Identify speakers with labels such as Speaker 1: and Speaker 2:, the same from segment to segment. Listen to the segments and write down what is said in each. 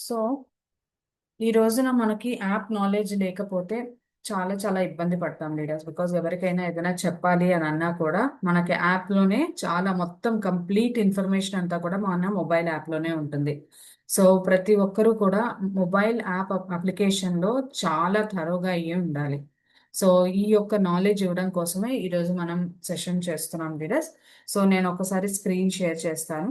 Speaker 1: So ఈ రోజున మనకి యాప్ నాలెడ్జ్ లేకపోతే చాలా చాలా ఇబ్బంది పడతాం లీడర్స్. బికాజ్ ఎవరికైనా ఏదైనా చెప్పాలి అని అన్నా కూడా మనకి యాప్లోనే చాలా మొత్తం కంప్లీట్ ఇన్ఫర్మేషన్ అంతా కూడా మన మొబైల్ యాప్లోనే ఉంటుంది. సో ప్రతి ఒక్కరూ కూడా మొబైల్ యాప్ అప్లికేషన్లో చాలా థరోగా అయ్యి ఉండాలి. సో ఈ యొక్క నాలెడ్జ్ ఇవ్వడం కోసమే ఈరోజు మనం సెషన్ చేస్తున్నాం లీడర్స్. సో నేను ఒకసారి స్క్రీన్ షేర్ చేస్తాను.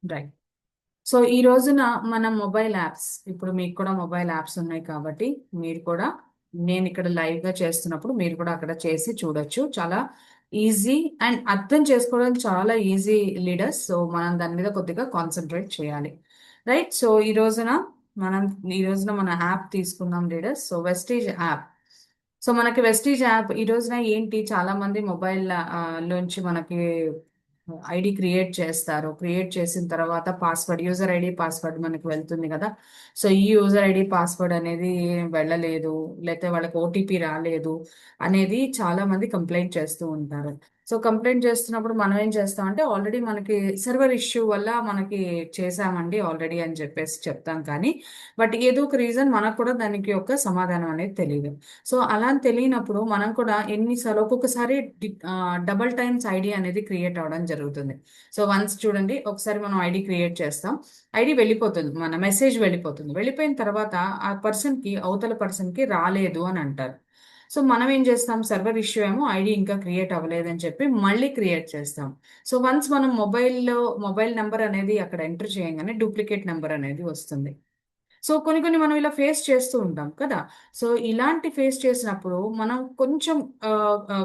Speaker 1: రైట్. సో ఈ రోజున మన మొబైల్ యాప్స్, ఇప్పుడు మీకు కూడా మొబైల్ యాప్స్ ఉన్నాయి కాబట్టి మీరు కూడా నేను ఇక్కడ లైవ్ గా చేస్తున్నప్పుడు మీరు కూడా అక్కడ చేసి చూడొచ్చు. చాలా ఈజీ అండ్ అర్థం చేసుకోవడం చాలా ఈజీ లీడర్స్. సో మనం దాని మీద కొద్దిగా కాన్సన్ట్రేట్ చేయాలి. రైట్. సో మనం ఈ రోజున మన యాప్ తీసుకుందాం leaders. So Vestige app. So మనకి వెస్టీజ్ యాప్ ఈ రోజున ఏంటి, చాలా మంది మొబైల్ లోంచి మనకి ఐడి క్రియేట్ చేస్తారు. క్రియేట్ చేసిన తర్వాత పాస్వర్డ్, యూజర్ ఐడి పాస్వర్డ్ మనకి వెళ్తుంది కదా. సో ఈ యూజర్ ఐడి పాస్వర్డ్ అనేది వెళ్ళలేదు, లేకపోతే వాళ్ళకి ఓటీపీ రాలేదు అనేది చాలా మంది కంప్లైంట్ చేస్తూ ఉంటారు. సో కంప్లైంట్ చేస్తున్నప్పుడు మనం ఏం చేస్తామంటే, ఆల్రెడీ మనకి సర్వర్ ఇష్యూ వల్ల మనకి చేసామండి ఆల్రెడీ అని చెప్పేసి చెప్తాం. కానీ బట్ ఏదో ఒక రీజన్ మనకు కూడా దానికి ఒక సమాధానం అనేది తెలియదు. సో అలా అని తెలియనప్పుడు మనం కూడా ఎన్నిసార్లు ఒక్కొక్కసారి డబల్ టైమ్స్ ఐడి అనేది క్రియేట్ అవ్వడం జరుగుతుంది. సో వన్స్ చూడండి, ఒకసారి మనం ఐడి క్రియేట్ చేస్తాం, ఐడి వెళ్ళిపోతుంది, మన మెసేజ్ వెళ్ళిపోతుంది. వెళ్ళిపోయిన తర్వాత ఆ పర్సన్ కి, అవతల పర్సన్ కి రాలేదు అని అంటారు. సో మనం ఏం చేస్తాం, సర్వర్ ఇష్యూ ఏమో, ఐడి ఇంకా క్రియేట్ అవ్వలేదని చెప్పి మళ్ళీ క్రియేట్ చేస్తాం. సో వన్స్ మనం మొబైల్ నెంబర్ అనేది అక్కడ ఎంటర్ చేయగానే డూప్లికేట్ నెంబర్ అనేది వస్తుంది. సో కొన్ని కొన్ని మనం ఇలా ఫేస్ చేస్తూ ఉంటాం కదా. సో ఇలాంటి ఫేస్ చేసినప్పుడు మనం కొంచెం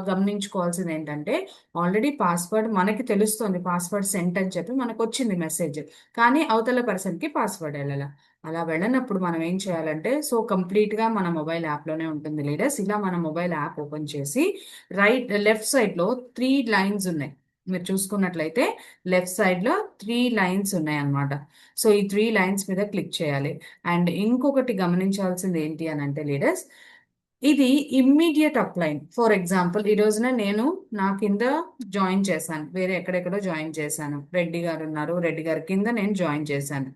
Speaker 1: గమనించుకోవాల్సింది ఏంటంటే, ఆల్రెడీ పాస్వర్డ్ మనకి తెలుస్తుంది, పాస్వర్డ్ సెంట్ అని చెప్పి మనకు వచ్చింది మెసేజ్, కానీ అవతల పర్సన్ కి పాస్వర్డ్ వెళ్ళాల. అలా వెళ్ళనప్పుడు మనం ఏం చేయాలంటే, సో కంప్లీట్ గా మన మొబైల్ యాప్ లోనే ఉంటుంది లీడర్స్. ఇలా మన మొబైల్ యాప్ ఓపెన్ చేసి లెఫ్ట్ సైడ్ లో 3 లైన్స్ ఉన్నాయి. మీరు చూసుకున్నట్లయితే లెఫ్ట్ సైడ్ లో 3 లైన్స్ ఉన్నాయి అన్నమాట. సో ఈ 3 లైన్స్ మీద క్లిక్ చేయాలి. అండ్ ఇంకొకటి గమనించాల్సింది ఏంటి అని అంటే లీడర్స్, ఇది ఇమ్మీడియట్ అప్లైన్. ఫర్ ఎగ్జాంపుల్ ఈ రోజున నేను నా కింద జాయిన్ చేశాను, వేరే ఎక్కడెక్కడో జాయిన్ చేశాను, రెడ్డి గారు ఉన్నారు, రెడ్డి గారి కింద నేను జాయిన్ చేశాను.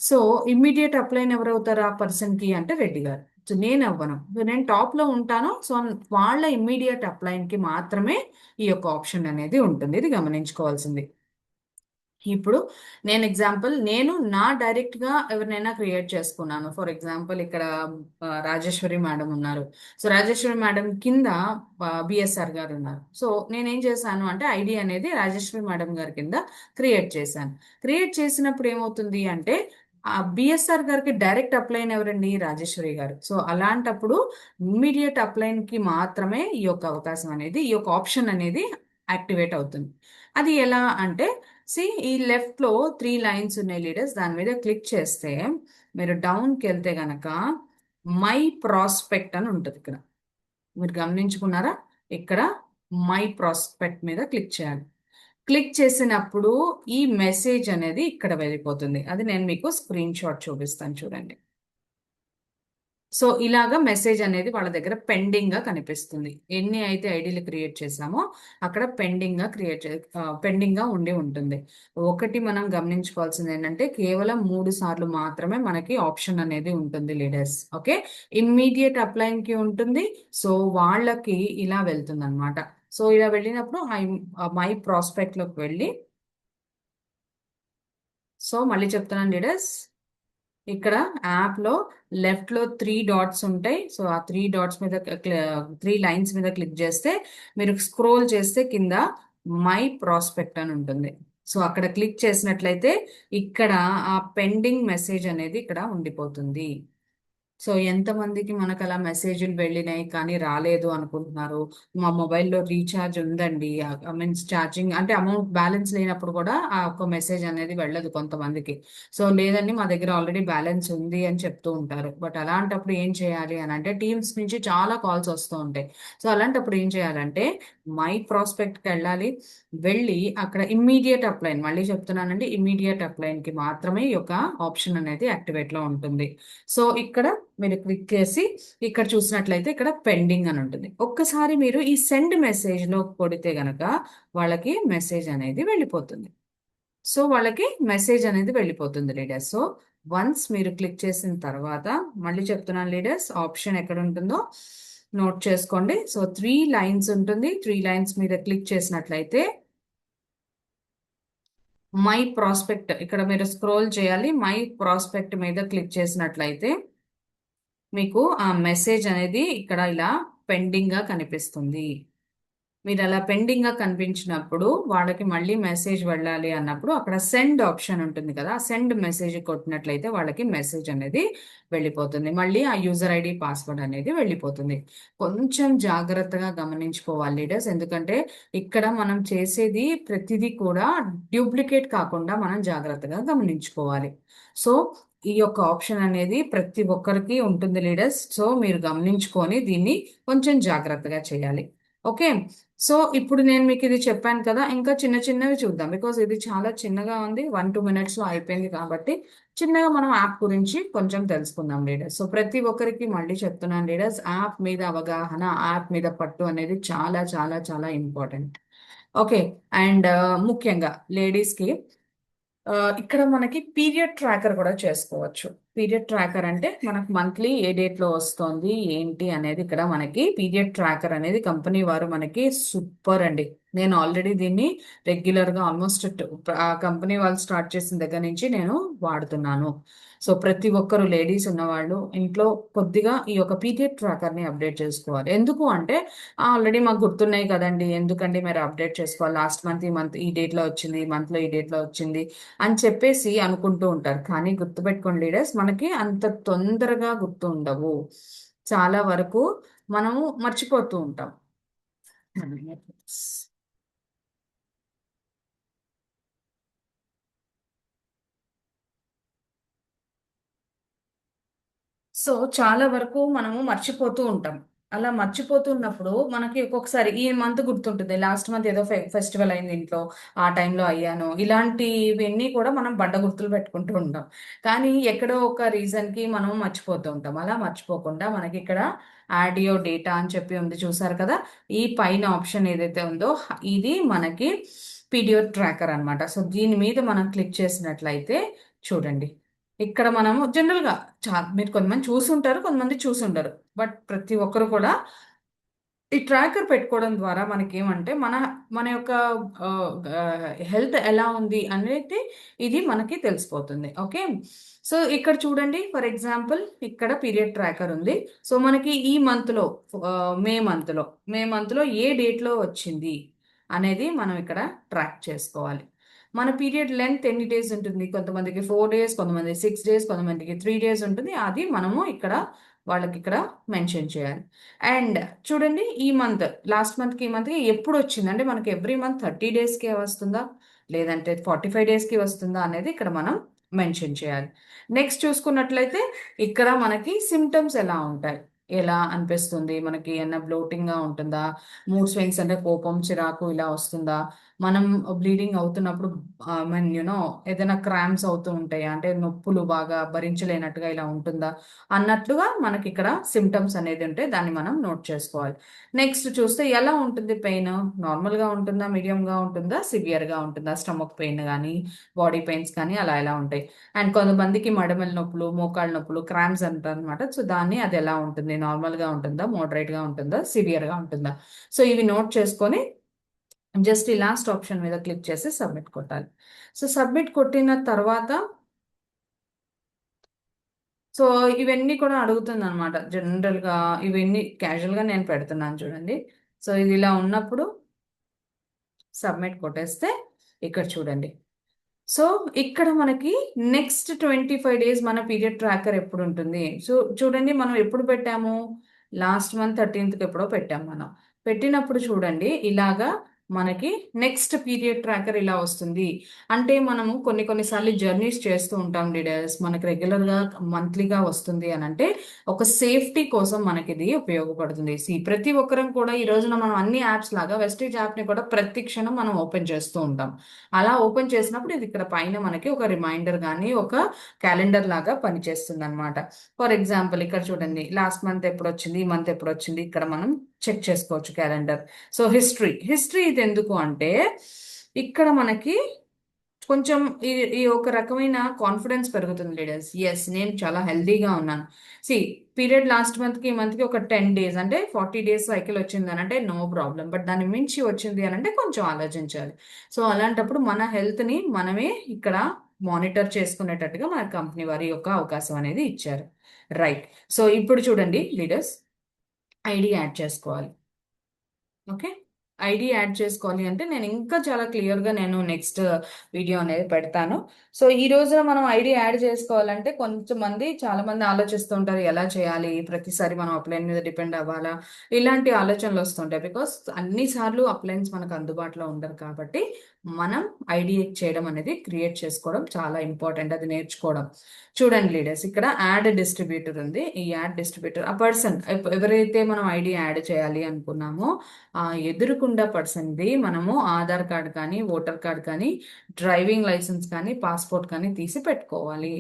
Speaker 1: సో ఇమ్మీడియట్ అప్లైన్ ఎవరు అవుతారు ఆ పర్సన్ కి అంటే, రెడ్డి గారు. సో నేను అవ్వను, నేను టాప్ లో ఉంటాను. సో వాళ్ళ ఇమ్మీడియట్ అప్లైన్ కి మాత్రమే ఈ యొక్క ఆప్షన్ అనేది ఉంటుంది. ఇది గమనించుకోవాల్సింది. ఇప్పుడు నేను నా డైరెక్ట్ గా ఎవరినైనా క్రియేట్ చేసుకున్నాను. ఫర్ ఎగ్జాంపుల్ ఇక్కడ రాజేశ్వరి మేడం ఉన్నారు. సో రాజేశ్వరి మేడం కింద బిఎస్ఆర్ గారు ఉన్నారు. సో నేనేం చేశాను అంటే, ఐడి అనేది రాజేశ్వరి మేడం గారి కింద క్రియేట్ చేశాను. క్రియేట్ చేసినప్పుడు ఏమవుతుంది అంటే, ఆ బిఎస్ఆర్ గారికి డైరెక్ట్ అప్లైన్ ఎవరండి, రాజేశ్వరి గారు. సో అలాంటప్పుడు ఇమ్మీడియట్ అప్లైన్ కి మాత్రమే ఈ యొక్క అవకాశం అనేది, ఈ యొక్క ఆప్షన్ అనేది యాక్టివేట్ అవుతుంది. అది ఎలా అంటే, ఈ లెఫ్ట్ లో 3 లైన్స్ ఉన్నాయి లీడర్స్, దాని మీద క్లిక్ చేస్తే మీరు డౌన్కి వెళ్తే గనక మై ప్రాస్పెక్ట్ అని ఉంటుంది. ఇక్కడ మీరు గమనించుకున్నారా, ఇక్కడ మై ప్రాస్పెక్ట్ మీద క్లిక్ చేయాలి. క్లిక్ చేసినప్పుడు ఈ మెసేజ్ అనేది ఇక్కడ వెళ్ళిపోతుంది. అది నేను మీకు స్క్రీన్ షాట్ చూపిస్తాను, చూడండి. సో ఇలాగా మెసేజ్ అనేది వాళ్ళ దగ్గర పెండింగ్ గా కనిపిస్తుంది. ఎన్ని అయితే ఐడీలు క్రియేట్ చేసామో అక్కడ పెండింగ్ గా ఉండి ఉంటుంది. ఒకటి మనం గమనించుకోవాల్సింది ఏంటంటే, కేవలం 3 సార్లు మాత్రమే మనకి ఆప్షన్ అనేది ఉంటుంది లీడర్స్. ఓకే, ఇమ్మీడియట్ అప్లైన్ కి ఉంటుంది. సో వాళ్ళకి ఇలా వెళ్తుంది అనమాట. సో ఇలా వెళ్ళినప్పుడు మై ప్రాస్పెక్ట్ లోకి వెళ్ళి, సో మళ్ళీ చెప్తున్నాను లీడర్స్, ఇక్కడ యాప్ లో లెఫ్ట్ లో 3 డాట్స్ ఉంటాయి. సో ఆ 3 డాట్స్ మీద 3 లైన్స్ మీద క్లిక్ చేస్తే, మీరు స్క్రోల్ చేస్తే కింద మై ప్రాస్పెక్ట్ అని ఉంటుంది. సో అక్కడ క్లిక్ చేసినట్లయితే ఇక్కడ ఆ పెండింగ్ మెసేజ్ అనేది ఇక్కడ ఉండిపోతుంది. సో ఎంతమందికి మనకు అలా మెసేజ్లు వెళ్ళినాయి కానీ రాలేదు అనుకుంటున్నారు. మా మొబైల్లో రీఛార్జ్ ఉందండి, మీన్స్ ఛార్జింగ్ అంటే అమౌంట్ బ్యాలెన్స్ లేనప్పుడు కూడా ఆ ఒక్క మెసేజ్ అనేది వెళ్ళదు కొంతమందికి. సో లేదండి మా దగ్గర ఆల్రెడీ బ్యాలెన్స్ ఉంది అని చెప్తూ ఉంటారు. బట్ అలాంటప్పుడు ఏం చేయాలి అని అంటే, టీమ్స్ నుంచి చాలా కాల్స్ వస్తూ ఉంటాయి. సో అలాంటప్పుడు ఏం చేయాలంటే, మై ప్రాస్పెక్ట్కి వెళ్ళాలి. వెళ్ళి అక్కడ ఇమ్మీడియట్ అప్లైన్, మళ్ళీ చెప్తున్నానండి, ఇమ్మీడియట్ అప్లైన్ కి మాత్రమే ఈ యొక్క ఆప్షన్ అనేది యాక్టివేట్ లో ఉంటుంది. సో ఇక్కడ మీరు క్లిక్ చేసి ఇక్కడ చూసినట్లయితే ఇక్కడ పెండింగ్ అని ఉంటుంది. ఒక్కసారి మీరు ఈ సెండ్ మెసేజ్ లో కొడితే గనక వాళ్ళకి మెసేజ్ అనేది వెళ్ళిపోతుంది. సో వాళ్ళకి మెసేజ్ అనేది వెళ్ళిపోతుంది లీడర్స్. సో వన్స్ మీరు క్లిక్ చేసిన తర్వాత, మళ్ళీ చెప్తున్నాను లీడర్స్, ఆప్షన్ ఎక్కడ ఉంటుందో నోట్ చేసుకోండి. సో 3 లైన్స్ ఉంటుంది. 3 లైన్స్ మీద క్లిక్ చేసినట్లయితే మై ప్రాస్పెక్ట్, ఇక్కడ మీరు స్క్రోల్ చేయాలి. మై ప్రాస్పెక్ట్ మీద క్లిక్ చేసినట్లయితే మీకు ఆ మెసేజ్ అనేది ఇక్కడ ఇలా పెండింగ్ గా కనిపిస్తుంది. మీరు అలా పెండింగ్ గా కనిపించినప్పుడు వాళ్ళకి మళ్ళీ మెసేజ్ వెళ్ళాలి అన్నప్పుడు అక్కడ సెండ్ ఆప్షన్ ఉంటుంది కదా, సెండ్ మెసేజ్ కొట్టినట్లయితే వాళ్ళకి మెసేజ్ అనేది వెళ్ళిపోతుంది. మళ్ళీ ఆ యూజర్ ఐడి పాస్వర్డ్ అనేది వెళ్ళిపోతుంది. కొంచెం జాగ్రత్తగా గమనించుకోవాలి లీడర్స్, ఎందుకంటే ఇక్కడ మనం చేసేది ప్రతిదీ కూడా డూప్లికేట్ కాకుండా మనం జాగ్రత్తగా గమనించుకోవాలి. సో ఈ యొక్క ఆప్షన్ అనేది ప్రతి ఒక్కరికి ఉంటుంది లీడర్స్. సో మీరు గమనించుకొని దీన్ని కొంచెం జాగ్రత్తగా చేయాలి. ఓకే. సో ఇప్పుడు నేను మీకు ఇది చెప్పాను కదా, ఇంకా చిన్న చిన్నవి చూద్దాం. బికాస్ ఇది చాలా చిన్నగా ఉంది, 1-2 minutes లో అయిపోయింది కాబట్టి చిన్నగా మనం యాప్ గురించి కొంచెం తెలుసుకుందాం లీడర్స్. సో ప్రతి ఒక్కరికి మళ్ళీ చెప్తున్నాను లీడర్స్, యాప్ మీద అవగాహన, యాప్ మీద పట్టు అనేది చాలా చాలా చాలా ఇంపార్టెంట్. ఓకే. అండ్ ముఖ్యంగా లేడీస్కి ఇక్కడ మనకి పీరియడ్ ట్రాకర్ కూడా చేసుకోవచ్చు. పీరియడ్ ట్రాకర్ అంటే మనకు మంత్లీ ఏ డేట్ లో వస్తుంది ఏంటి అనేది ఇక్కడ మనకి పీరియడ్ ట్రాకర్ అనేది కంపెనీ వారు మనకి సూపర్ అండి. నేను ఆల్రెడీ దీన్ని రెగ్యులర్ గా ఆల్మోస్ట్ కంపెనీ వాళ్ళు స్టార్ట్ చేసిన దగ్గర నుంచి నేను వాడుతున్నాను. సో ప్రతి ఒక్కరు లేడీస్ ఉన్నవాళ్ళు ఇంట్లో కొద్దిగా ఈ యొక్క పీరియడ్ ట్రాకర్ ని అప్డేట్ చేసుకోవాలి. ఎందుకు అంటే ఆల్రెడీ మాకు గుర్తున్నాయి కదండి, ఎందుకండి మీరు అప్డేట్ చేసుకోవాలి, లాస్ట్ మంత్ ఈ మంత్ ఈ డేట్ లో వచ్చింది, ఈ మంత్ లో ఈ డేట్ లో వచ్చింది అని చెప్పేసి అనుకుంటూ ఉంటారు. కానీ గుర్తుపెట్టుకోండి లీడర్స్, మనకి అంత తొందరగా గుర్తు ఉండవు. చాలా వరకు మనము మర్చిపోతూ ఉంటాం. సో చాలా వరకు మనము మర్చిపోతూ ఉంటాం. అలా మర్చిపోతున్నప్పుడు మనకి ఒక్కొక్కసారి ఈ మంత్ గుర్తుంటుంది, లాస్ట్ మంత్ ఏదో ఫెస్టివల్ అయింది ఇంట్లో, ఆ టైంలో అయ్యాను, ఇలాంటివన్నీ కూడా మనం బండ గుర్తులు పెట్టుకుంటూ ఉంటాం. కానీ ఎక్కడో ఒక రీజన్ కి మనం మర్చిపోతూ ఉంటాం. అలా మర్చిపోకుండా మనకి ఇక్కడ ఆడియో డేటా అని చెప్పి ఉంది, చూసారు కదా. ఈ పైన ఆప్షన్ ఏదైతే ఉందో ఇది మనకి పీడియో ట్రాకర్ అన్నమాట. సో దీని మీద మనం క్లిక్ చేసినట్లయితే చూడండి, ఇక్కడ మనము జనరల్ గా మీరు కొంతమంది చూసుంటారు, కొంతమంది చూసుంటారు, బట్ ప్రతి ఒక్కరు కూడా ఈ ట్రాకర్ పెట్టుకోవడం ద్వారా మనకి ఏమంటే మన మన యొక్క హెల్త్ ఎలా ఉంది అనేది ఇది మనకి తెలిసిపోతుంది. ఓకే. సో ఇక్కడ చూడండి, ఫర్ ఎగ్జాంపుల్ ఇక్కడ పీరియడ్ ట్రాకర్ ఉంది. సో మనకి ఈ మంత్ లో మే మంత్ లో ఏ డేట్ లో వచ్చింది అనేది మనం ఇక్కడ ట్రాక్ చేసుకోవాలి. మన పీరియడ్ లెంత్ ఎన్ని డేస్ ఉంటుంది, కొంతమందికి 4 days, కొంతమంది 6 days, కొంతమందికి 3 days ఉంటుంది. అది మనము ఇక్కడ వాళ్ళకి ఇక్కడ మెన్షన్ చేయాలి. అండ్ చూడండి, ఈ మంత్ లాస్ట్ మంత్కి ఈ మంత్కి ఎప్పుడు వచ్చింది అంటే మనకి ఎవ్రీ మంత్ 30 daysకే వస్తుందా లేదంటే 45 daysకి వస్తుందా అనేది ఇక్కడ మనం మెన్షన్ చేయాలి. నెక్స్ట్ చూసుకున్నట్లయితే ఇక్కడ మనకి సిమ్టమ్స్ ఎలా ఉంటాయి, ఎలా అనిపిస్తుంది, మనకి ఏమన్నా బ్లోటింగ్ గా ఉంటుందా, మూడ్ స్వింగ్స్ అంటే కోపం చిరాకు ఇలా వస్తుందా, మనం బ్లీడింగ్ అవుతున్నప్పుడు మీన్ ఏదైనా క్రామ్స్ అవుతూ ఉంటాయా, అంటే నొప్పులు బాగా భరించలేనట్టుగా ఇలా ఉంటుందా అన్నట్లుగా మనకి ఇక్కడ సిమ్టమ్స్ అనేది ఉంటే దాన్ని మనం నోట్ చేసుకోవాలి. నెక్స్ట్ చూస్తే ఎలా ఉంటుంది పెయిన్, నార్మల్ గా ఉంటుందా, మీడియం గా ఉంటుందా, సివియర్ గా ఉంటుందా, స్టమక్ పెయిన్ కానీ బాడీ పెయిన్స్ కానీ అలా ఎలా ఉంటాయి. అండ్ కొంతమందికి మడమల నొప్పులు, మోకాళ్ళ నొప్పులు, క్రామ్స్ అంటారు అనమాట. సో దాన్ని అది ఎలా ఉంటుంది, నార్మల్ గా ఉంటుందా, మోడరేట్ గా ఉంటుందా, సివియర్ గా ఉంటుందా. సో ఇవి నోట్ చేసుకొని జస్ట్ ఈ లాస్ట్ ఆప్షన్ మీద క్లిక్ చేసి సబ్మిట్ కొట్టాలి. సో సబ్మిట్ కొట్టిన తర్వాత సో ఇవన్నీ కూడా అడుగుతుంది అనమాట. జనరల్ గా ఇవన్నీ క్యాజువల్ గా నేను పెడుతున్నాను చూడండి. సో ఇది ఇలా ఉన్నప్పుడు సబ్మిట్ కొట్టేస్తే ఇక్కడ చూడండి. సో ఇక్కడ మనకి నెక్స్ట్ 25 days మన పీరియడ్ ట్రాకర్ ఎప్పుడు ఉంటుంది. సో చూడండి, మనం ఎప్పుడు పెట్టాము, లాస్ట్ మంత్ 13th ఎప్పుడో పెట్టాము. మనం పెట్టినప్పుడు చూడండి ఇలాగా మనకి నెక్స్ట్ పీరియడ్ ట్రాకర్ ఇలా వస్తుంది. అంటే మనము కొన్ని కొన్నిసార్లు జర్నీస్ చేస్తూ ఉంటాం లీడర్స్, మనకి రెగ్యులర్ గా మంత్లీగా వస్తుంది అని అంటే ఒక సేఫ్టీ కోసం మనకి ఇది ఉపయోగపడుతుంది. ప్రతి ఒక్కరం కూడా ఈ రోజున మనం అన్ని యాప్స్ లాగా వెస్టేజ్ యాప్ ని కూడా ప్రతి క్షణం మనం ఓపెన్ చేస్తూ ఉంటాం. అలా ఓపెన్ చేసినప్పుడు ఇది ఇక్కడ పైన మనకి ఒక రిమైండర్ కానీ ఒక క్యాలెండర్ లాగా పనిచేస్తుంది అనమాట. ఫర్ ఎగ్జాంపుల్ ఇక్కడ చూడండి, లాస్ట్ మంత్ ఎప్పుడు వచ్చింది, ఈ మంత్ ఎప్పుడు వచ్చింది, ఇక్కడ మనం చెక్ చేసుకోవచ్చు క్యాలెండర్. సో హిస్టరీ ఇది ఎందుకు అంటే ఇక్కడ మనకి కొంచెం ఈ ఈ ఒక రకమైన కాన్ఫిడెన్స్ పెరుగుతుంది లీడర్స్. ఎస్, నేను చాలా హెల్దీగా ఉన్నాను. సి, పీరియడ్ లాస్ట్ మంత్కి ఈ మంత్కి ఒక 10 days అంటే 40 days సైకిల్ వచ్చింది అని అంటే నో ప్రాబ్లం. బట్ దాన్ని మించి వచ్చింది అని అంటే కొంచెం ఆలోచించాలి. సో అలాంటప్పుడు మన హెల్త్ని మనమే ఇక్కడ మానిటర్ చేసుకునేటట్టుగా మన కంపెనీ వారి యొక్క అవకాశం అనేది ఇచ్చారు. రైట్. సో ఇప్పుడు చూడండి లీడర్స్, ఐడి యాడ్ చేసుకోవాలి. ఓకే, ఐడి యాడ్ చేసుకోవాలి అంటే నేను ఇంకా చాలా క్లియర్గా నేను నెక్స్ట్ వీడియో అనేది పెడతాను. సో ఈ రోజున మనం ఐడి యాడ్ చేసుకోవాలంటే కొంతమంది చాలా మంది ఆలోచిస్తూ ఉంటారు ఎలా చేయాలి, ప్రతిసారి మనం అప్లైన్ మీద డిపెండ్ అవ్వాలా, ఇలాంటి ఆలోచనలు వస్తుంటాయి. బికాస్ అన్నిసార్లు అప్లైన్స్ మనకు అందుబాటులో ఉండరు కాబట్టి మనం ఐడి చేయడం అనేది క్రియేట్ చేసుకోవడం చాలా ఇంపార్టెంట్, అది నేర్చుకోవడం. చూడండి లీడర్స్, ఇక్కడ యాడ్ డిస్ట్రిబ్యూటర్ ఉంది. ఈ యాడ్ డిస్ట్రిబ్యూటర్ ఆ పర్సన్ ఎవరైతే మనం ఐడి యాడ్ చేయాలి అనుకున్నామో ఆ ఎదురుకుండా పర్సన్ది మనము ఆధార్ కార్డ్ కానీ, ఓటర్ కార్డ్ కానీ, డ్రైవింగ్ లైసెన్స్ కానీ, పాస్పోర్ట్ కానీ తీసి పెట్టుకోవాలి.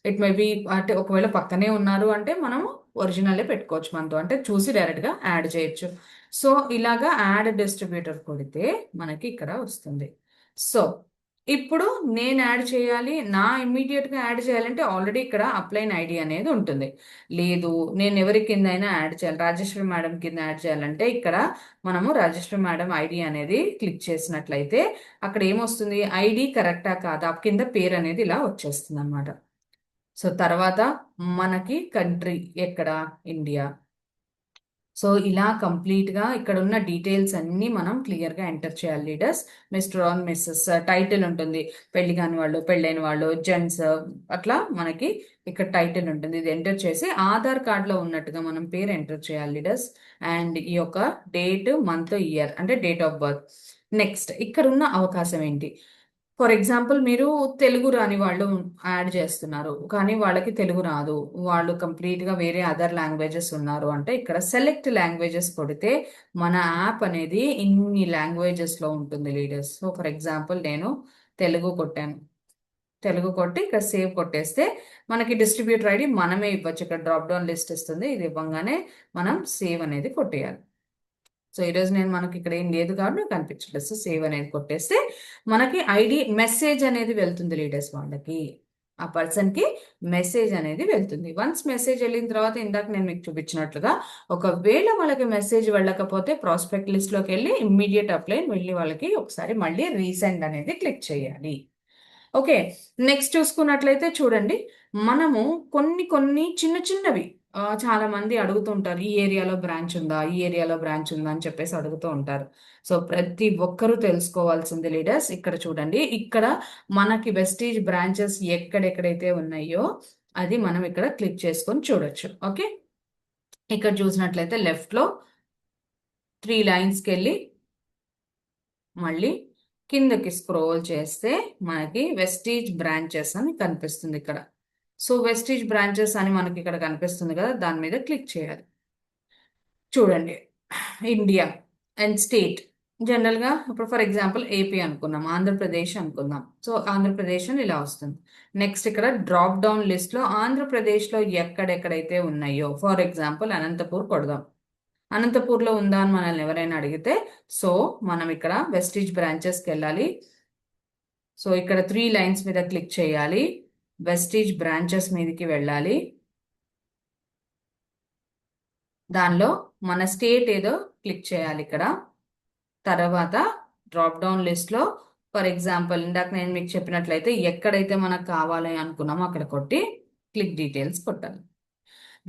Speaker 1: ఇట్ మే బి అంటే ఒకవేళ పక్కనే ఉన్నారు అంటే మనము ఒరిజినలే పెట్టుకోవచ్చు మనతో, అంటే చూసి డైరెక్ట్గా యాడ్ చేయొచ్చు. సో ఇలాగా యాడ్ డిస్ట్రిబ్యూటర్ కొడితే మనకి ఇక్కడ వస్తుంది. సో ఇప్పుడు నేను యాడ్ చేయాలి, నా ఇమ్మీడియట్గా యాడ్ చేయాలంటే ఆల్రెడీ ఇక్కడ అప్లైన్ ఐడి అనేది ఉంటుంది. లేదు, నేను ఎవరి కింద అయినా యాడ్ చేయాలి, రాజేశ్వరి మేడం కింద యాడ్ చేయాలంటే ఇక్కడ మనము రాజేశ్వరి మేడం ఐడి అనేది క్లిక్ చేసినట్లయితే అక్కడ ఏమొస్తుంది, ఐడి కరెక్టా కాదా కింద పేరు అనేది ఇలా వచ్చేస్తుంది అనమాట. సో తర్వాత మనకి కంట్రీ ఎక్కడ, ఇండియా. సో ఇలా కంప్లీట్గా ఇక్కడ ఉన్న డీటెయిల్స్ అన్నీ మనం క్లియర్గా ఎంటర్ చేయాలి leaders. Mister and Mrs title ఉంటుంది, పెళ్లి కాని వాళ్ళు, పెళ్ళైన వాళ్ళు, జెంట్స్, అట్లా మనకి ఇక్కడ టైటిల్ ఉంటుంది. ఇది ఎంటర్ చేసి ఆధార్ కార్డ్లో ఉన్నట్టుగా మనం పేరు ఎంటర్ చేయాలి లీడర్స్. అండ్ ఈ యొక్క డేట్, మంత్, ఇయర్ అంటే డేట్ ఆఫ్ బర్త్. నెక్స్ట్ ఇక్కడ ఉన్న అవకాశం ఏంటి, ఫర్ ఎగ్జాంపుల్ మీరు తెలుగు రాని వాళ్ళు యాడ్ చేస్తున్నారు కానీ వాళ్ళకి తెలుగు రాదు, వాళ్ళు కంప్లీట్గా వేరే అదర్ లాంగ్వేజెస్ ఉన్నారు అంటే ఇక్కడ సెలెక్ట్ లాంగ్వేజెస్ కొడితే మన యాప్ అనేది ఇన్ని లాంగ్వేజెస్లో ఉంటుంది లీడర్స్. సో ఫర్ ఎగ్జాంపుల్ నేను తెలుగు కొట్టాను, తెలుగు కొట్టి ఇక్కడ సేవ్ కొట్టేస్తే మనకి డిస్ట్రిబ్యూటర్ ఐడి మనమే ఇవ్వచ్చు. ఇక్కడ డ్రాప్ డౌన్ లిస్ట్ ఇస్తుంది, ఇది ఇవ్వగానే మనం సేవ్ అనేది కొట్టేయాలి. సో ఈరోజు నేను మనకి ఇక్కడ ఏం లేదు కాబట్టి నాకు కనిపించట్లేదు. సో సేవ్ అనేది కొట్టేస్తే మనకి ఐడి మెసేజ్ అనేది వెళ్తుంది లీడర్స్, వాళ్ళకి ఆ పర్సన్కి మెసేజ్ అనేది వెళ్తుంది. వన్స్ మెసేజ్ వెళ్ళిన తర్వాత ఇందాక నేను మీకు చూపించినట్లుగా ఒకవేళ వాళ్ళకి మెసేజ్ వెళ్ళకపోతే ప్రాస్పెక్ట్ లిస్ట్లోకి వెళ్ళి ఇమ్మీడియట్ అప్లై వెళ్ళి వాళ్ళకి ఒకసారి మళ్ళీ రీసెండ్ అనేది క్లిక్ చేయాలి. ఓకే, నెక్స్ట్ చూసుకున్నట్లయితే చూడండి, మనము కొన్ని కొన్ని చిన్న చిన్నవి చాలా మంది అడుగుతుంటారు, ఈ ఏరియాలో బ్రాంచ్ ఉందా, ఈ ఏరియాలో బ్రాంచ్ ఉందా అని చెప్పేసి అడుగుతూ ఉంటారు. సో ప్రతి ఒక్కరూ తెలుసుకోవాల్సింది లీడర్స్. ఇక్కడ చూడండి, ఇక్కడ మనకి వెస్టీజ్ బ్రాంచెస్ ఎక్కడెక్కడైతే ఉన్నాయో అది మనం ఇక్కడ క్లిక్ చేసుకొని చూడొచ్చు. ఓకే, ఇక్కడ చూసినట్లయితే లెఫ్ట్లో 3 లైన్స్కి వెళ్ళి మళ్ళీ కిందకి స్క్రోల్ చేస్తే మనకి వెస్టీజ్ బ్రాంచెస్ అని కనిపిస్తుంది ఇక్కడ. సో వెస్టీజ్ బ్రాంచెస్ అని మనకి ఇక్కడ కనిపిస్తుంది కదా, దాని మీద క్లిక్ చేయాలి. చూడండి, ఇండియా అండ్ స్టేట్ జనరల్గా ఇప్పుడు ఫర్ ఎగ్జాంపుల్ ఏపీ అనుకున్నాం, ఆంధ్రప్రదేశ్ అనుకుందాం. సో ఆంధ్రప్రదేశ్ అని ఇలా వస్తుంది. నెక్స్ట్ ఇక్కడ డ్రాప్ డౌన్ లిస్ట్లో ఆంధ్రప్రదేశ్లో ఎక్కడెక్కడైతే ఉన్నాయో, ఫర్ ఎగ్జాంపుల్ అనంతపూర్ కొడదాం. అనంతపూర్లో ఉందా అని మనల్ని ఎవరైనా అడిగితే సో మనం ఇక్కడ వెస్టీజ్ బ్రాంచెస్కి వెళ్ళాలి. సో ఇక్కడ 3 లైన్స్ మీద క్లిక్ చేయాలి, వెస్టీజ్ బ్రాంచెస్ మీదకి వెళ్ళాలి. దానిలో మన స్టేట్ ఏదో క్లిక్ చేయాలి ఇక్కడ. తర్వాత డ్రాప్ డౌన్ లిస్ట్లో ఫర్ ఎగ్జాంపుల్ ఇందాక నేను మీకు చెప్పినట్లయితే ఎక్కడైతే మనకు కావాలి అనుకున్నామో అక్కడ కొట్టి క్లిక్ డీటెయిల్స్ కొట్టాలి.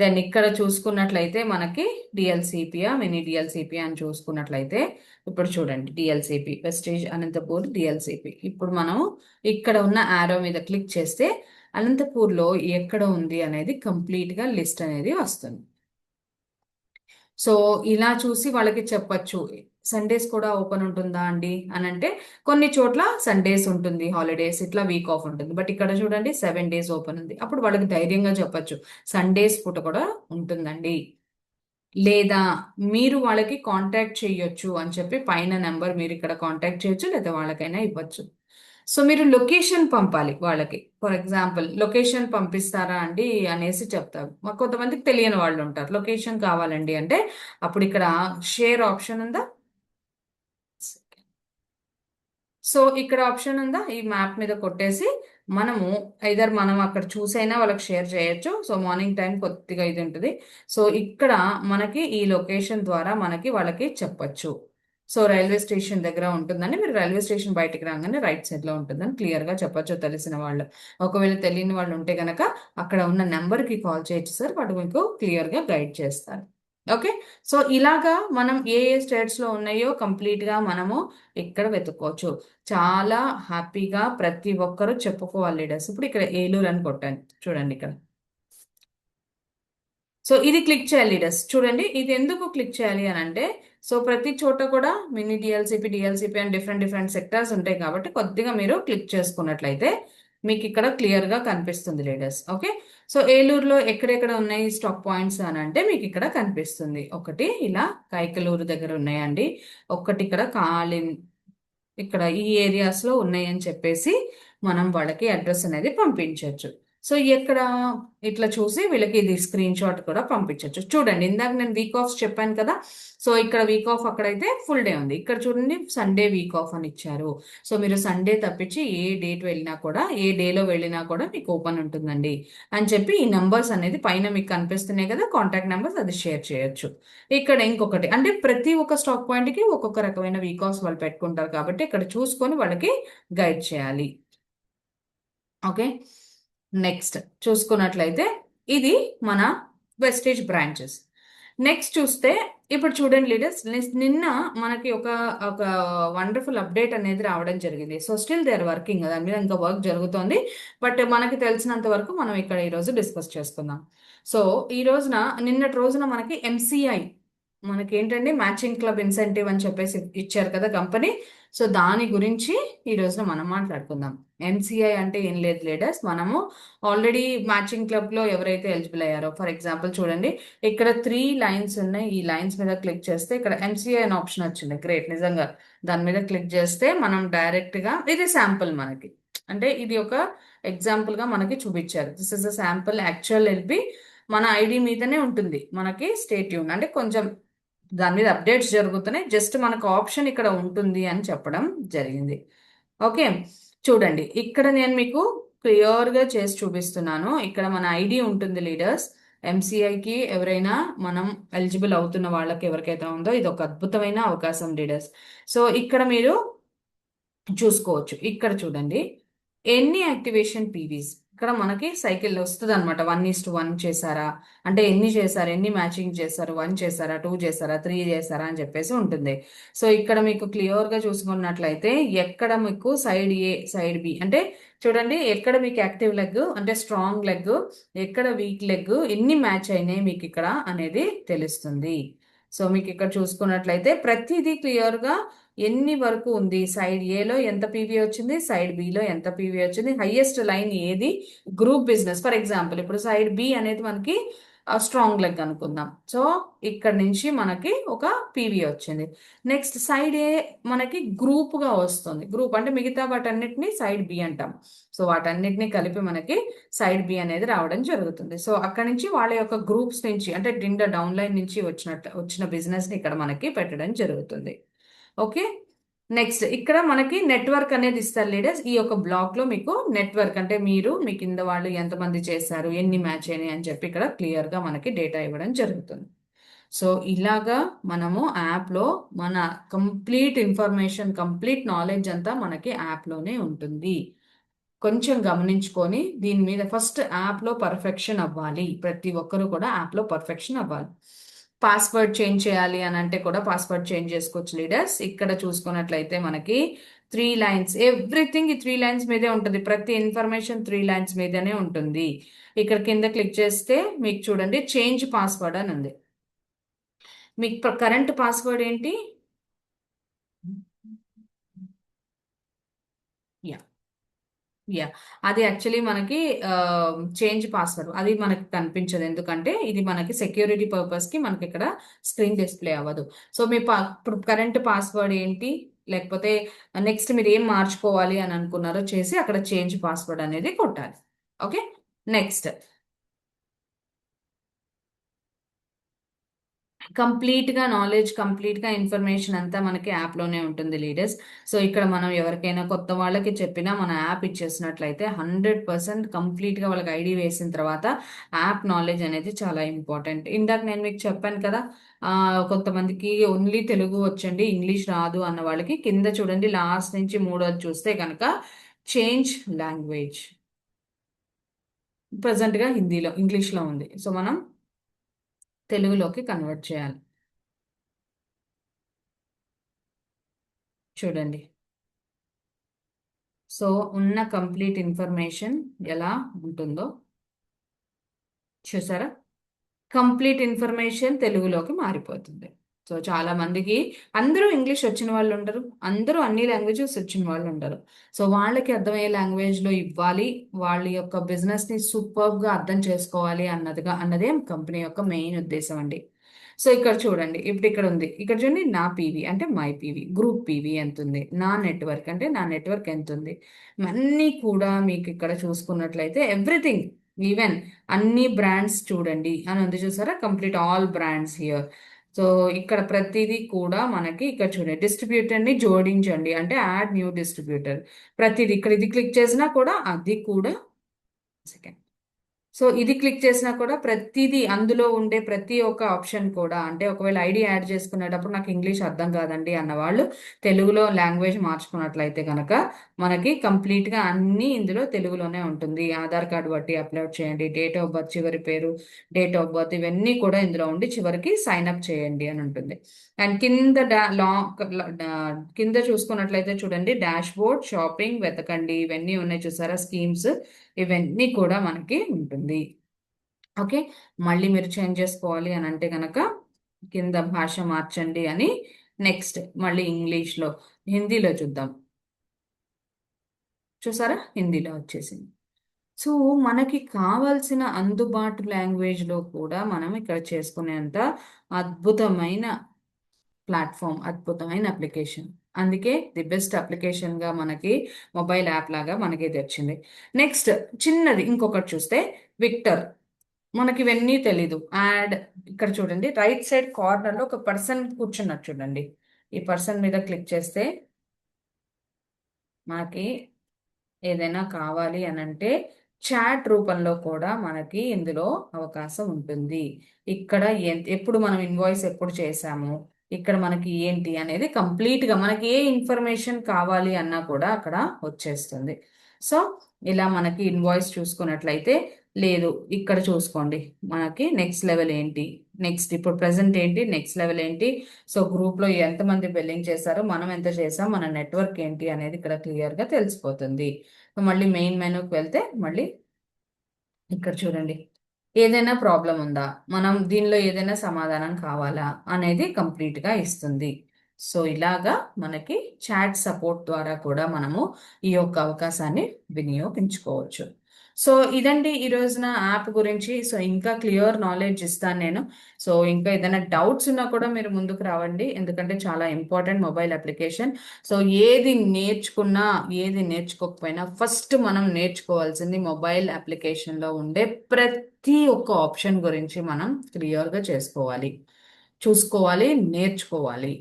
Speaker 1: దెన్ ఇక్కడ చూసుకున్నట్లయితే మనకి డిఎల్సిపియా, మినీ డిఎల్సిపియా అని చూసుకున్నట్లయితే ఇప్పుడు చూడండి, డిఎల్సిపి వెస్టేజ్ అనంతపూర్ డిఎల్సిపి. ఇప్పుడు మనం ఇక్కడ ఉన్న యారో మీద క్లిక్ చేస్తే అనంతపూర్లో ఎక్కడ ఉంది అనేది కంప్లీట్గా లిస్ట్ అనేది వస్తుంది. సో ఇలా చూసి వాళ్ళకి చెప్పచ్చు, సండేస్ కూడా ఓపెన్ ఉంటుందా అండి అని అంటే కొన్ని చోట్ల సండేస్ ఉంటుంది, హాలిడేస్ ఇట్లా వీక్ ఆఫ్ ఉంటుంది. బట్ ఇక్కడ చూడండి 7 days ఓపెన్ ఉంది. అప్పుడు వాళ్ళకి ధైర్యంగా చెప్పచ్చు సండేస్ పూట కూడా ఉంటుందండి. లేదా మీరు వాళ్ళకి కాంటాక్ట్ చేయొచ్చు అని చెప్పి పైన నెంబర్ మీరు ఇక్కడ కాంటాక్ట్ చేయొచ్చు, లేదా వాళ్ళకైనా ఇవ్వచ్చు. సో మీరు లొకేషన్ పంపాలి వాళ్ళకి. ఫర్ ఎగ్జాంపుల్ లొకేషన్ పంపిస్తారా అండి అనేసి చెప్తారు. మాకు కొంతమందికి తెలియని వాళ్ళు ఉంటారు, లొకేషన్ కావాలండి అంటే అప్పుడు ఇక్కడ షేర్ ఆప్షన్ ఉందా. సో ఇక్కడ ఆప్షన్ ఉందా, ఈ మ్యాప్ మీద కొట్టేసి మనము ఐదర్ మనం అక్కడ చూసైనా వాళ్ళకి షేర్ చేయొచ్చు. సో మార్నింగ్ టైం కొద్దిగా ఇది ఉంటుంది. సో ఇక్కడ మనకి ఈ లొకేషన్ ద్వారా మనకి వాళ్ళకి చెప్పొచ్చు. సో రైల్వే స్టేషన్ దగ్గర ఉంటుందని, మీరు రైల్వే స్టేషన్ బయటికి రాగానే రైట్ సైడ్ లో ఉంటుందని క్లియర్ గా చెప్పొచ్చు తెలిసిన వాళ్ళు. ఒకవేళ తెలియని వాళ్ళు ఉంటే గనక అక్కడ ఉన్న నెంబర్ కి కాల్ చేయొచ్చు సార్, వాడు మీకు క్లియర్ గా గైడ్ చేస్తారు. ఓకే. సో ఇలాగా మనం ఏ ఏ స్టేట్స్ లో ఉన్నాయో కంప్లీట్ గా మనము ఇక్కడ వెతుక్కోవచ్చు. చాలా హ్యాపీగా ప్రతి ఒక్కరూ చెప్పుకోవాలి లీడర్స్. ఇప్పుడు ఇక్కడ ఏలూరు అని కొట్టాను చూడండి ఇక్కడ. సో ఇది క్లిక్ చేయాలి లీడర్స్. చూడండి ఇది ఎందుకు క్లిక్ చేయాలి అని అంటే, సో ప్రతి చోట కూడా mini DLCP and different different sectors ఉంటాయి కాబట్టి కొద్దిగా మీరు క్లిక్ చేసుకున్నట్లయితే మీకు ఇక్కడ క్లియర్ గా కనిపిస్తుంది లీడర్స్. ఓకే. సో ఏలూరులో ఎక్కడెక్కడ ఉన్నాయి స్టాక్ పాయింట్స్ అని అంటే మీకు ఇక్కడ కనిపిస్తుంది. ఒకటి ఇలా కైకలూరు దగ్గర ఉన్నాయండి, ఒకటి ఇక్కడ ఇక్కడ ఈ ఏరియాస్ లో ఉన్నాయని చెప్పేసి మనం వాళ్ళకి అడ్రస్ అనేది పంపించవచ్చు. సో ఎక్కడ ఇట్లా చూసి వీళ్ళకి ఇది స్క్రీన్ షాట్ కూడా పంపించవచ్చు. చూడండి ఇందాక నేను వీక్ ఆఫ్ చెప్పాను కదా, సో ఇక్కడ వీక్ ఆఫ్ అక్కడైతే ఫుల్ డే ఉంది, ఇక్కడ చూడండి సండే వీక్ ఆఫ్ అని ఇచ్చారు. సో మీరు సండే తప్పించి ఏ డేట్ వెళ్ళినా కూడా, ఏ డేలో వెళ్ళినా కూడా మీకు ఓపెన్ ఉంటుందండి అని చెప్పి ఈ నంబర్స్ అనేది పైన మీకు కనిపిస్తున్నాయి కదా కాంటాక్ట్ నెంబర్స్, అది షేర్ చేయొచ్చు. ఇక్కడ ఇంకొకటి అంటే ప్రతి ఒక్క స్టాక్ పాయింట్ కి ఒక్కొక్క రకమైన వీక్ ఆఫ్స్ వాళ్ళు పెట్టుకుంటారు కాబట్టి ఇక్కడ చూసుకొని వాళ్ళకి గైడ్ చేయాలి. ఓకే. నెక్స్ట్ చూసుకున్నట్లయితే ఇది మన వెస్టేజ్ బ్రాంచెస్. నెక్స్ట్ చూస్తే ఇప్పుడు చూడండి లీడర్స్, నిన్న మనకి ఒక ఒక వండర్ఫుల్ అప్డేట్ అనేది రావడం జరిగింది. So still they are working, దాని మీద ఇంకా వర్క్ జరుగుతోంది. బట్ మనకి తెలిసినంత వరకు మనం ఇక్కడ ఈరోజు డిస్కస్ చేసుకుందాం. సో ఈ రోజున నిన్నటి రోజున మనకి ఎంసీఐ మనకి ఏంటంటే మ్యాచింగ్ క్లబ్ ఇన్సెంటివ్ అని చెప్పేసి ఇచ్చారు కదా కంపెనీ. సో దాని గురించి ఈ రోజున మనం మాట్లాడుకుందాం. ఎంసీఐ అంటే ఏం లేదు లీడర్స్, మనము ఆల్రెడీ మ్యాచింగ్ క్లబ్ లో ఎవరైతే ఎలిజిబుల్ అయ్యారో, ఫర్ ఎగ్జాంపుల్ చూడండి ఇక్కడ 3 లైన్స్ ఉన్నాయి. ఈ లైన్స్ మీద క్లిక్ చేస్తే ఇక్కడ ఎంసీఐ అని ఆప్షన్ వచ్చింది. గ్రేట్, నిజంగా దాని మీద క్లిక్ చేస్తే మనం డైరెక్ట్ గా, ఇది శాంపుల్ మనకి, అంటే ఇది ఒక ఎగ్జాంపుల్ గా మనకి చూపించారు. This is a sample, actual LP మన ఐడి మీదనే ఉంటుంది మనకి. స్టేట్ యూన్ అంటే కొంచెం దాని మీద అప్డేట్స్ జరుగుతున్నాయి, జస్ట్ మనకు ఆప్షన్ ఇక్కడ ఉంటుంది అని చెప్పడం జరిగింది. ఓకే. చూడండి ఇక్కడ నేను మీకు క్లియర్ గా చేసి చూపిస్తున్నాను. ఇక్కడ మన ఐడి ఉంటుంది లీడర్స్. ఎంసీఐకి ఎవరైనా మనం ఎలిజిబుల్ అవుతున్న వాళ్ళకి ఎవరికైతే ఉందో ఇది ఒక అద్భుతమైన అవకాశం లీడర్స్. సో ఇక్కడ మీరు చూసుకోవచ్చు. ఇక్కడ చూడండి ఎన్ని యాక్టివేషన్ పీవీస్, ఇక్కడ మనకి సైకిల్ వస్తుంది అనమాట. 1:1 చేశారా అంటే ఎన్ని చేశారు, ఎన్ని మ్యాచింగ్ చేశారు, 1 చేశారా, 2 చేశారా, 3 చేశారా అని చెప్పేసి ఉంటుంది. సో ఇక్కడ మీకు క్లియర్ గా చూసుకున్నట్లయితే ఎక్కడ మీకు సైడ్ ఏ సైడ్ బి అంటే చూడండి ఎక్కడ మీకు యాక్టివ్ లెగ్ అంటే స్ట్రాంగ్ లెగ్, ఎక్కడ వీక్ లెగ్, ఎన్ని మ్యాచ్ అయినాయి మీకు ఇక్కడ అనేది తెలుస్తుంది. సో మీకు ఇక్కడ చూసుకున్నట్లయితే ప్రతిదీ క్లియర్ గా ఎన్ని వరకు ఉంది, సైడ్ ఏలో ఎంత పీవీ వచ్చింది, సైడ్ బిలో ఎంత పీవీ వచ్చింది, హైయెస్ట్ లైన్ ఏది, గ్రూప్ బిజినెస్ ఫర్ ఎగ్జాంపుల్ ఇప్పుడు సైడ్ బి అనేది మనకి స్ట్రాంగ్ లెగ్ అనుకుందాం. సో ఇక్కడ నుంచి మనకి ఒక పీవీ వచ్చింది. నెక్స్ట్ సైడ్ ఏ మనకి గ్రూప్ గా వస్తుంది. గ్రూప్ అంటే మిగతా వాటన్నిటిని సైడ్ బి అంటాం. సో వాటన్నిటిని కలిపి మనకి సైడ్ బి అనేది రావడం జరుగుతుంది. సో అక్కడ నుంచి వాళ్ళ యొక్క గ్రూప్స్ నుంచి అంటే డౌన్ లైన్ నుంచి వచ్చిన బిజినెస్ ని ఇక్కడ మనకి పెట్టడం జరుగుతుంది. ఓకే. నెక్స్ట్ ఇక్కడ మనకి నెట్వర్క్ అనేది ఇస్తారు లీడర్స్. ఈ యొక్క బ్లాక్ లో మీకు నెట్వర్క్ అంటే మీరు మీ కింద వాళ్ళు ఎంతమంది చేశారు, ఎన్ని మ్యాచ్ అయినాయి అని చెప్పి ఇక్కడ క్లియర్ గా మనకి డేటా ఇవ్వడం జరుగుతుంది. సో ఇలాగా మనము యాప్లో మన కంప్లీట్ ఇన్ఫర్మేషన్, కంప్లీట్ నాలెడ్జ్ అంతా మనకి యాప్లోనే ఉంటుంది. కొంచెం గమనించుకొని దీని మీద ఫస్ట్ యాప్లో పర్ఫెక్షన్ అవ్వాలి. ప్రతి ఒక్కరు కూడా యాప్లో పర్ఫెక్షన్ అవ్వాలి. పాస్వర్డ్ చేంజ్ చేయాలి అని అంటే కూడా పాస్వర్డ్ చేంజ్ చేసుకోవచ్చు లీడర్స్. ఇక్కడ చూసుకున్నట్లయితే మనకి 3 లైన్స్, ఎవ్రీథింగ్ ఈ 3 లైన్స్ మీదే ఉంటుంది. ప్రతి ఇన్ఫర్మేషన్ 3 లైన్స్ మీదనే ఉంటుంది. ఇక్కడ కింద క్లిక్ చేస్తే మీకు చూడండి చేంజ్ పాస్వర్డ్ అని ఉంది. మీకు కరెంట్ పాస్వర్డ్ ఏంటి? యా యా అది యాక్చువల్లీ మనకి చేంజ్ పాస్వర్డ్ అది మనకి కనిపించదు, ఎందుకంటే ఇది మనకి సెక్యూరిటీ పర్పస్ కి మనకి ఇక్కడ స్క్రీన్ డిస్ప్లే అవ్వదు. సో మీ ఇప్పుడు కరెంట్ పాస్వర్డ్ ఏంటి, లేకపోతే నెక్స్ట్ మీరు ఏం మార్చుకోవాలి అని అనుకున్నారో చేసి అక్కడ చేంజ్ పాస్వర్డ్ అనేది కొట్టాలి. ఓకే. నెక్స్ట్ కంప్లీట్గా నాలెడ్జ్, కంప్లీట్గా ఇన్ఫర్మేషన్ అంతా మనకి యాప్లోనే ఉంటుంది లీడర్స్. సో ఇక్కడ మనం ఎవరికైనా కొత్త వాళ్ళకి చెప్పినా మన యాప్ ఇచ్చేసినట్లయితే 100% కంప్లీట్గా వాళ్ళకి ఐడి వేసిన తర్వాత యాప్ నాలెడ్జ్ అనేది చాలా ఇంపార్టెంట్. ఇందాక నేను మీకు చెప్పాను కదా, కొంతమందికి ఓన్లీ తెలుగు వచ్చండి, ఇంగ్లీష్ రాదు అన్న వాళ్ళకి కింద చూడండి లాస్ట్ నుంచి మూడోది చూస్తే కనుక చేంజ్ లాంగ్వేజ్. ప్రజెంట్గా హిందీలో ఇంగ్లీష్లో ఉంది, సో మనం తెలుగులోకి కన్వర్ట్ చేయాలి. చూడండి, సో ఉన్న కంప్లీట్ ఇన్ఫర్మేషన్ ఎలా ఉంటుందో చూసారా, కంప్లీట్ ఇన్ఫర్మేషన్ తెలుగులోకి మారిపోతుంది. సో చాలా మందికి అందరూ ఇంగ్లీష్ వచ్చిన వాళ్ళు ఉండరు, అందరూ అన్ని లాంగ్వేజెస్ వచ్చిన వాళ్ళు ఉండరు. సో వాళ్ళకి అర్థమయ్యే లాంగ్వేజ్లో ఇవ్వాలి, వాళ్ళ యొక్క బిజినెస్ని సూపర్గా అర్థం చేసుకోవాలి అన్నదే కంపెనీ యొక్క మెయిన్ ఉద్దేశం అండి. సో ఇక్కడ చూడండి, ఇప్పుడు ఇక్కడ ఉంది, ఇక్కడ చూడండి నా పీవీ అంటే మై పీవీ, గ్రూప్ పీవీ ఎంత ఉంది, నా నెట్వర్క్ అంటే నా నెట్వర్క్ ఎంత ఉంది, అన్నీ కూడా మీకు ఇక్కడ చూసుకున్నట్లయితే ఎవ్రీథింగ్, ఈవెన్ అన్ని బ్రాండ్స్ చూడండి అని ఉంది చూసారా, complete all brands here. So ఇక్కడ ప్రతిదీ కూడా మనకి ఇక్కడ చూడండి, డిస్ట్రిబ్యూటర్ని జోడించండి అంటే యాడ్ న్యూ డిస్ట్రిబ్యూటర్, ప్రతిదీ ఇక్కడ ఇది క్లిక్ చేసినా కూడా అది కూడా సెకండ్. సో ఇది క్లిక్ చేసినా కూడా ప్రతిదీ అందులో ఉండే ప్రతి ఒక్క ఆప్షన్ కూడా, అంటే ఒకవేళ ఐడి యాడ్ చేసుకునేటప్పుడు నాకు ఇంగ్లీష్ అర్థం కాదండి అన్నవాళ్ళు తెలుగులో లాంగ్వేజ్ మార్చుకున్నట్లయితే కనుక మనకి కంప్లీట్గా అన్నీ ఇందులో తెలుగులోనే ఉంటుంది. ఆధార్ కార్డు బట్టి అప్లోడ్ చేయండి, డేట్ ఆఫ్ బర్త్ చివరి పేరు, డేట్ ఆఫ్ బర్త్ ఇవన్నీ కూడా ఇందులో ఉండి చివరికి సైన్ అప్ చేయండి అని ఉంటుంది. అండ్ కింద కింద చూసుకున్నట్లయితే చూడండి, డాష్ బోర్డ్, షాపింగ్, వెతకండి ఇవన్నీ ఉన్నాయి చూసారా, స్కీమ్స్ ఇవన్నీ కూడా మనకి ఉంటుంది. ఓకే, మళ్ళీ మీరు చేంజ్ చేసుకోవాలి అని అంటే కనుక కింద భాష మార్చండి అని, నెక్స్ట్ మళ్ళీ ఇంగ్లీష్లో, హిందీలో చూద్దాం. చూసారా, హిందీలో వచ్చేసింది. సో మనకి కావాల్సిన అందుబాటు లాంగ్వేజ్లో కూడా మనం ఇక్కడ చేసుకునేంత అద్భుతమైన ప్లాట్ఫామ్, అద్భుతమైన అప్లికేషన్. అందుకే ది బెస్ట్ అప్లికేషన్గా మనకి మొబైల్ యాప్ లాగా మనకి ఇది వచ్చింది. నెక్స్ట్ చిన్నది ఇంకొకటి చూస్తే విక్టర్, మనకి ఇవన్నీ తెలీదు. యాడ్, ఇక్కడ చూడండి రైట్ సైడ్ కార్నర్లో ఒక పర్సన్ కూర్చున్నట్టు చూడండి, ఈ పర్సన్ మీద క్లిక్ చేస్తే మనకి ఏదైనా కావాలి అని అంటే చాట్ రూపంలో కూడా మనకి ఇందులో అవకాశం ఉంటుంది. ఇక్కడ ఎప్పుడు మనం ఇన్వాయిస్ ఎప్పుడు చేసాము, ఇక్కడ మనకి ఏంటి అనేది కంప్లీట్గా మనకి ఏ ఇన్ఫర్మేషన్ కావాలి అన్నా కూడా అక్కడ వచ్చేస్తుంది. సో ఇలా మనకి ఇన్వాయిస్ చూసుకున్నట్లయితే లేదు, ఇక్కడ చూసుకోండి మనకి నెక్స్ట్ లెవెల్ ఏంటి, నెక్స్ట్ ఇప్పుడు ప్రజెంట్ ఏంటి, నెక్స్ట్ లెవెల్ ఏంటి, సో గ్రూప్లో ఎంతమంది బిల్లింగ్ చేశారు, మనం ఎంత చేసాం, మన నెట్వర్క్ ఏంటి అనేది ఇక్కడ క్లియర్గా తెలిసిపోతుంది. మళ్ళీ మెయిన్ మెనూకి వెళ్తే మళ్ళీ ఇక్కడ చూడండి, ఏదైనా ప్రాబ్లం ఉందా, మనం దీనిలో ఏదైనా సమాధానం కావాలా అనేది కంప్లీట్గా ఇస్తుంది. సో ఇలాగా మనకి చాట్ సపోర్ట్ ద్వారా కూడా మనము ఈ యొక్క అవకాశాన్ని వినియోగించుకోవచ్చు. సో ఇదండి ఈ రోజున యాప్ గురించి. సో ఇంకా క్లియర్ నాలెడ్జ్ ఇస్తాను నేను. సో ఇంకా ఏదైనా డౌట్స్ ఉన్నా కూడా మీరు ముందుకు రావండి, ఎందుకంటే చాలా ఇంపార్టెంట్ మొబైల్ అప్లికేషన్. సో ఏది నేర్చుకున్నా ఏది నేర్చుకోకపోయినా ఫస్ట్ మనం నేర్చుకోవాల్సింది మొబైల్ అప్లికేషన్లో ఉండే ప్రతి ఒక్క ఆప్షన్ గురించి మనం క్లియర్గా చేసుకోవాలి, చూసుకోవాలి, నేర్చుకోవాలి.